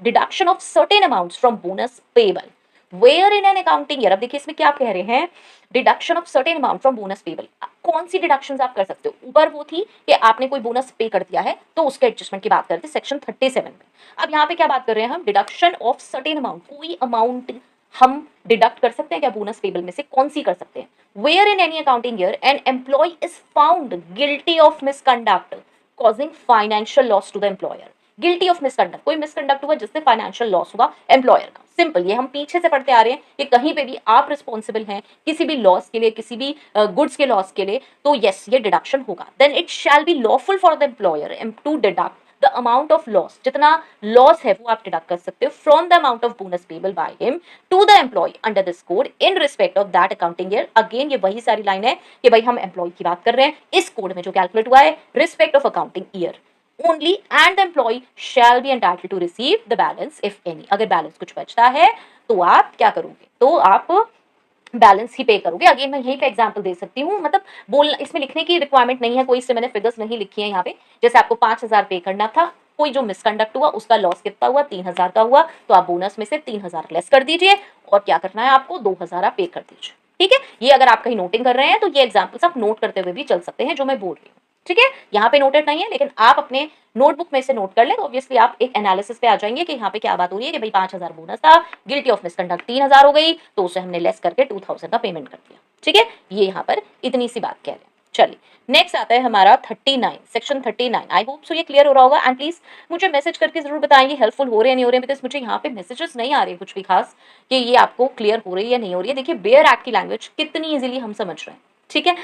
Deduction of certain amounts from bonus payable where in an accounting year. अब देखिए इसमें क्या कह रहे हैं, deduction of certain amount from bonus payable. कौन सी डिडक्शन आप कर सकते हो, ऊपर वो थी कि आपने कोई बोनस पे कर दिया है तो उसके एडजस्टमेंट की बात करते हैं सेक्शन 37 में। अब यहाँ पे क्या बात कर रहे हैं हम, डिडक्शन ऑफ सर्टेन अमाउंट, कोई अमाउंट हम डिडक्ट कर सकते हैं क्या बोनस पेबल में से, कौन सी कर सकते हैं। Where in any accounting year an employee is found guilty of misconduct causing financial loss to the employer. Guilty of misconduct, कोई मिसकंडक्ट हुआ जिससे फाइनेंशियल लॉस हुआ एम्प्लॉयर का। सिंपल, ये हम पीछे से पढ़ते आ रहे हैं कि कहीं पे भी आप रिस्पॉन्सिबल हैं किसी भी लॉस के लिए, किसी भी गुड्स के लॉस के लिए, तो यस ये डिडक्शन होगा। Then it shall be lawful for the employer to deduct the amount of loss, जितना लॉस है वो आप डिडक्ट कर सकते हो from the amount of bonus payable by him to the employee under this code in respect of that accounting year. Again ये वही सारी लाइन है कि भाई हम एम्प्लॉय की बात कर रहे हैं, इस कोड में जो कैलकुलेट हुआ है respect of accounting year only, and the employee shall be entitled to receive the balance if any। अगर बैलेंस कुछ बचता है तो आप क्या करोगे, तो आप बैलेंस ही पे करोगे। अगेन मैं यहीं पे एग्जांपल दे सकती हूँ, मतलब बोल इसमें लिखने की रिक्वायरमेंट नहीं है कोई, इससे मैंने फिगर्स नहीं लिखी है यहाँ पे। जैसे आपको 5,000 पे करना था, कोई जो मिसकंडक्ट हुआ उसका लॉस कितना हुआ, 3,000 का हुआ, तो आप बोनस में से 3,000 लेस कर दीजिए और क्या करना है आपको, 2,000 आप पे कर दीजिए। ठीक है, ये अगर आप कहीं नोटिंग कर रहे हैं तो ये एग्जाम्पल्स आप नोट करते हुए भी चल सकते हैं जो मैं बोल रही हूँ। ठीक है, यहाँ पे नोटेड नहीं है लेकिन आप अपने नोटबुक में से नोट कर ले तो ऑब्वियसली आप एक एनालिसिस पे आ जाएंगे कि यहाँ पे क्या बात हो रही है कि भाई 5,000 बोनस था, गिल्टी ऑफ मिसकंडक्ट 3,000 हो गई, तो उसे हमने लेस करके 2,000 का पेमेंट कर दिया। ठीक है, ये यहाँ पर इतनी सी बात कह रहे हैं। चलिए नेक्स्ट आता है हमारा 39, सेक्शन 39। आई होप सो ये क्लियर हो रहा होगा। एंड प्लीज मुझे मैसेज करके जरूर बताएंगे हेल्पफुल हो रहे हैं नहीं हो रहे हैं, बिकॉज मुझे यहाँ पे मैसेजेस नहीं आ रहे कुछ भी खास कि ये आपको क्लियर हो रही है या नहीं हो रही है। देखिए बेयर एक्ट की लैंग्वेज कितनी इजीली हम समझ रहे हैं। ठीक है,